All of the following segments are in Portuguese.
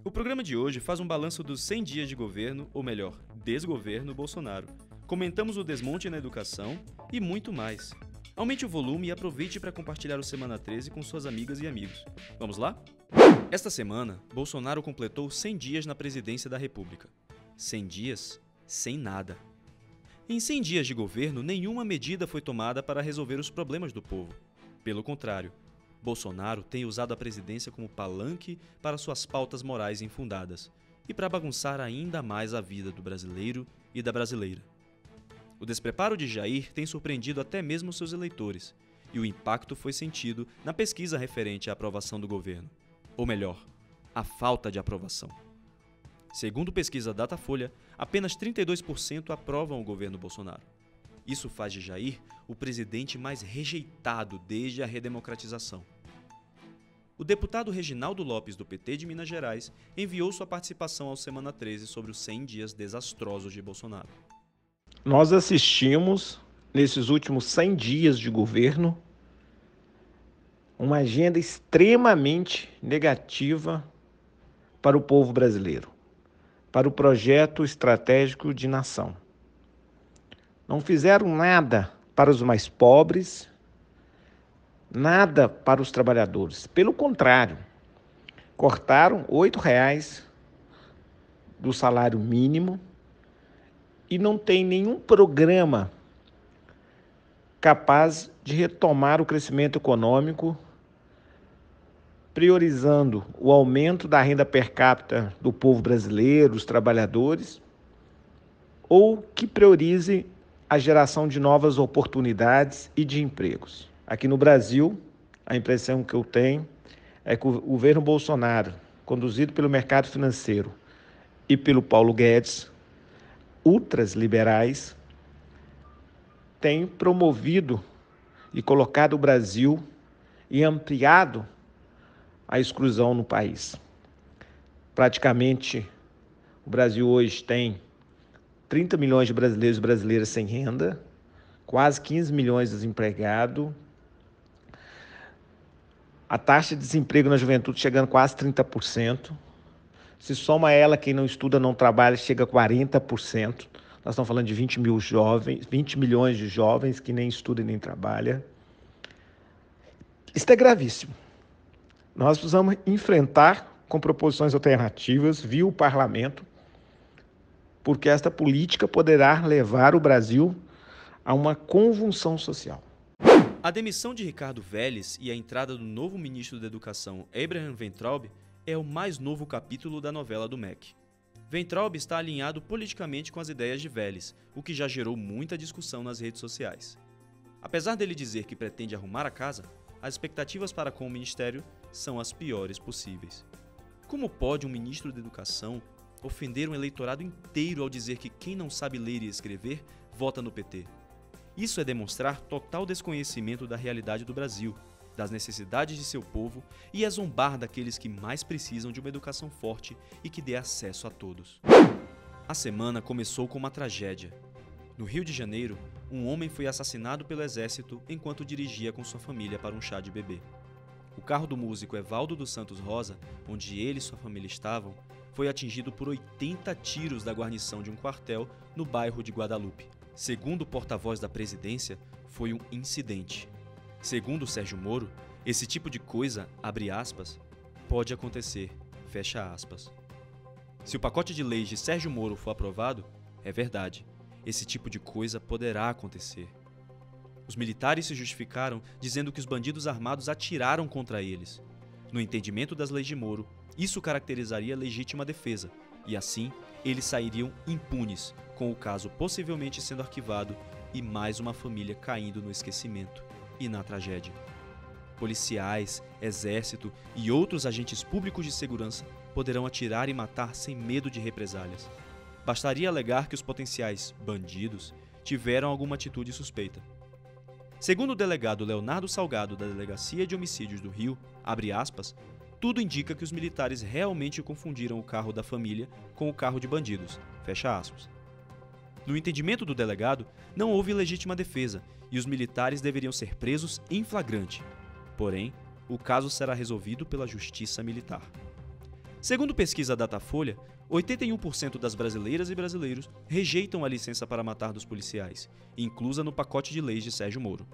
O programa de hoje faz um balanço dos 100 dias de governo, ou melhor, desgoverno Bolsonaro. Comentamos o desmonte na educação e muito mais. Aumente o volume e aproveite para compartilhar o Semana 13 com suas amigas e amigos. Vamos lá? Esta semana, Bolsonaro completou 100 dias na presidência da República. 100 dias sem nada. Em 100 dias de governo, nenhuma medida foi tomada para resolver os problemas do povo. Pelo contrário, Bolsonaro tem usado a presidência como palanque para suas pautas morais infundadas e para bagunçar ainda mais a vida do brasileiro e da brasileira. O despreparo de Jair tem surpreendido até mesmo seus eleitores, e o impacto foi sentido na pesquisa referente à aprovação do governo. Ou melhor, a falta de aprovação. Segundo pesquisa Datafolha, apenas 32% aprovam o governo Bolsonaro. Isso faz de Jair o presidente mais rejeitado desde a redemocratização. O deputado Reginaldo Lopes, do PT de Minas Gerais, enviou sua participação ao Semana 13 sobre os 100 dias desastrosos de Bolsonaro. Nós assistimos, nesses últimos 100 dias de governo, uma agenda extremamente negativa para o povo brasileiro, para o projeto estratégico de nação. Não fizeram nada para os mais pobres, nada para os trabalhadores. Pelo contrário, cortaram R$ 8 do salário mínimo e não tem nenhum programa capaz de retomar o crescimento econômico, priorizando o aumento da renda per capita do povo brasileiro, os trabalhadores, ou que priorize a geração de novas oportunidades e de empregos. Aqui no Brasil, a impressão que eu tenho é que o governo Bolsonaro, conduzido pelo mercado financeiro e pelo Paulo Guedes, ultras liberais, tem promovido e colocado o Brasil e ampliado a exclusão no país. Praticamente, o Brasil hoje tem 30 milhões de brasileiros e brasileiras sem renda, quase 15 milhões de desempregados, a taxa de desemprego na juventude chegando quase 30%. Se soma ela, quem não estuda, não trabalha, chega a 40%. Nós estamos falando de 20 milhões de jovens que nem estudam e nem trabalham. Isso é gravíssimo. Nós precisamos enfrentar com proposições alternativas via o parlamento, porque esta política poderá levar o Brasil a uma convulsão social. A demissão de Ricardo Vélez e a entrada do novo ministro da Educação, Abraham Weintraub, é o mais novo capítulo da novela do MEC. Weintraub está alinhado politicamente com as ideias de Vélez, o que já gerou muita discussão nas redes sociais. Apesar dele dizer que pretende arrumar a casa, as expectativas para com o ministério são as piores possíveis. Como pode um ministro da Educação ofender um eleitorado inteiro ao dizer que quem não sabe ler e escrever vota no PT? Isso é demonstrar total desconhecimento da realidade do Brasil, das necessidades de seu povo e é zombar daqueles que mais precisam de uma educação forte e que dê acesso a todos. A semana começou com uma tragédia. No Rio de Janeiro, um homem foi assassinado pelo exército enquanto dirigia com sua família para um chá de bebê. O carro do músico Evaldo dos Santos Rosa, onde ele e sua família estavam, foi atingido por 80 tiros da guarnição de um quartel no bairro de Guadalupe. Segundo o porta-voz da presidência, foi um incidente. Segundo Sérgio Moro, esse tipo de coisa, abre aspas, pode acontecer, fecha aspas. Se o pacote de leis de Sérgio Moro for aprovado, é verdade, esse tipo de coisa poderá acontecer. Os militares se justificaram dizendo que os bandidos armados atiraram contra eles. No entendimento das leis de Moro, isso caracterizaria legítima defesa, e assim eles sairiam impunes, com o caso possivelmente sendo arquivado e mais uma família caindo no esquecimento e na tragédia. Policiais, exército e outros agentes públicos de segurança poderão atirar e matar sem medo de represálias. Bastaria alegar que os potenciais bandidos tiveram alguma atitude suspeita. Segundo o delegado Leonardo Salgado da Delegacia de Homicídios do Rio, abre aspas, tudo indica que os militares realmente confundiram o carro da família com o carro de bandidos, fecha aspas. No entendimento do delegado, não houve legítima defesa e os militares deveriam ser presos em flagrante. Porém, o caso será resolvido pela Justiça Militar. Segundo pesquisa Datafolha, 81% das brasileiras e brasileiros rejeitam a licença para matar dos policiais, inclusa no pacote de leis de Sérgio Moro.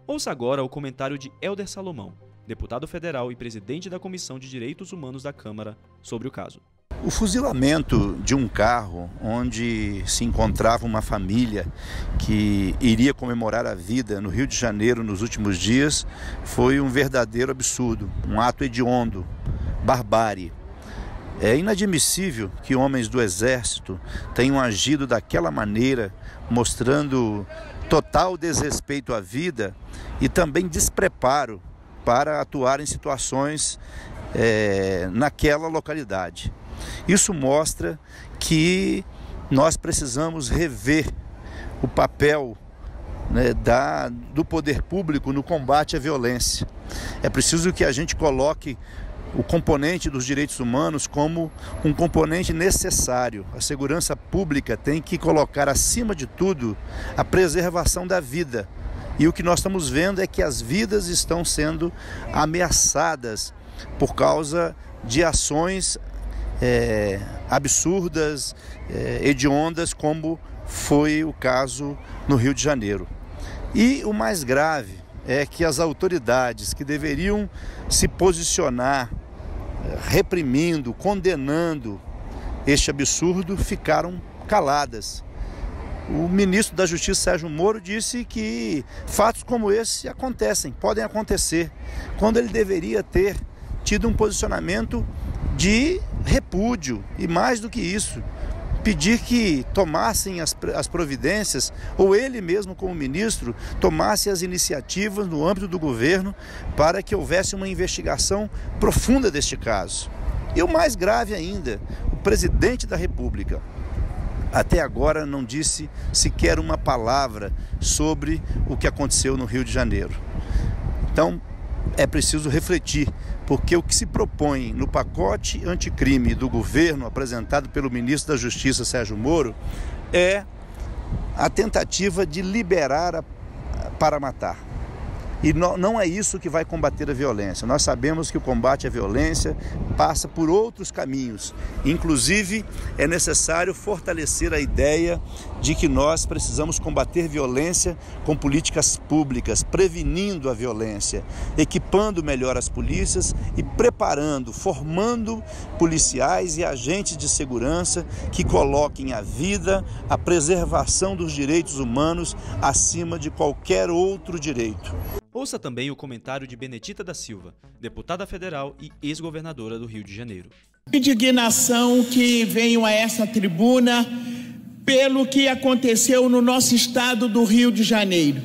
Ouça agora o comentário de Helder Salomão, deputado federal e presidente da Comissão de Direitos Humanos da Câmara, sobre o caso. O fuzilamento de um carro onde se encontrava uma família que iria comemorar a vida no Rio de Janeiro nos últimos dias foi um verdadeiro absurdo, um ato hediondo, barbárie. É inadmissível que homens do Exército tenham agido daquela maneira, mostrando total desrespeito à vida e também despreparo para atuar em situações naquela localidade. Isso mostra que nós precisamos rever o papel do poder público no combate à violência. É preciso que a gente coloque o componente dos direitos humanos como um componente necessário. A segurança pública tem que colocar acima de tudo a preservação da vida. E o que nós estamos vendo é que as vidas estão sendo ameaçadas por causa de ações absurdas, hediondas, como foi o caso no Rio de Janeiro. E o mais grave é que as autoridades que deveriam se posicionar reprimindo, condenando este absurdo, ficaram caladas. O ministro da Justiça, Sérgio Moro, disse que fatos como esse podem acontecer, quando ele deveria ter tido um posicionamento de repúdio e, mais do que isso, pedir que tomassem as providências, ou ele mesmo como ministro tomasse as iniciativas no âmbito do governo para que houvesse uma investigação profunda deste caso. E o mais grave ainda, o presidente da República até agora não disse sequer uma palavra sobre o que aconteceu no Rio de Janeiro. Então, é preciso refletir, porque o que se propõe no pacote anticrime do governo apresentado pelo ministro da Justiça, Sérgio Moro, é a tentativa de liberar para matar. E não é isso que vai combater a violência. Nós sabemos que o combate à violência passa por outros caminhos. Inclusive, é necessário fortalecer a ideia de que nós precisamos combater violência com políticas públicas, prevenindo a violência, equipando melhor as polícias e preparando, formando policiais e agentes de segurança que coloquem a vida, a preservação dos direitos humanos acima de qualquer outro direito. Ouça também o comentário de Benedita da Silva, deputada federal e ex-governadora do Rio de Janeiro. Indignação que venho a essa tribuna pelo que aconteceu no nosso estado do Rio de Janeiro.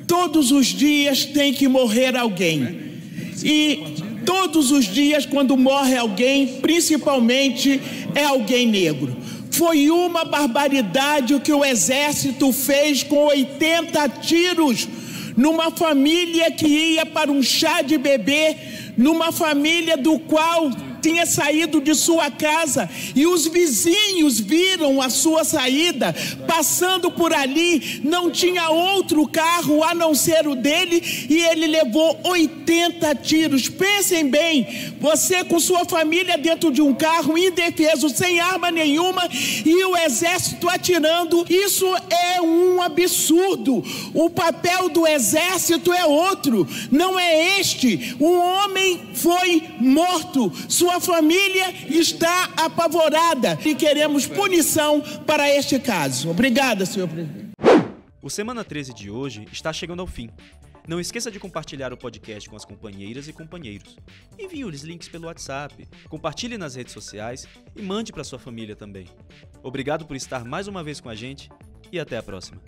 Todos os dias tem que morrer alguém. E todos os dias, quando morre alguém, principalmente é alguém negro. Foi uma barbaridade o que o Exército fez com 80 tiros numa família que ia para um chá de bebê, numa família do qual tinha saído de sua casa e os vizinhos viram a sua saída, passando por ali, não tinha outro carro a não ser o dele e ele levou 80 tiros. Pensem bem, você com sua família dentro de um carro, indefeso, sem arma nenhuma e o Exército atirando, isso é um absurdo. O papel do Exército é outro, não é este. Um homem foi morto, sua família está apavorada e queremos punição para este caso. Obrigada, senhor presidente. O Semana 13 de hoje está chegando ao fim. Não esqueça de compartilhar o podcast com as companheiras e companheiros. Envie os links pelo WhatsApp, compartilhe nas redes sociais e mande para sua família também. Obrigado por estar mais uma vez com a gente e até a próxima.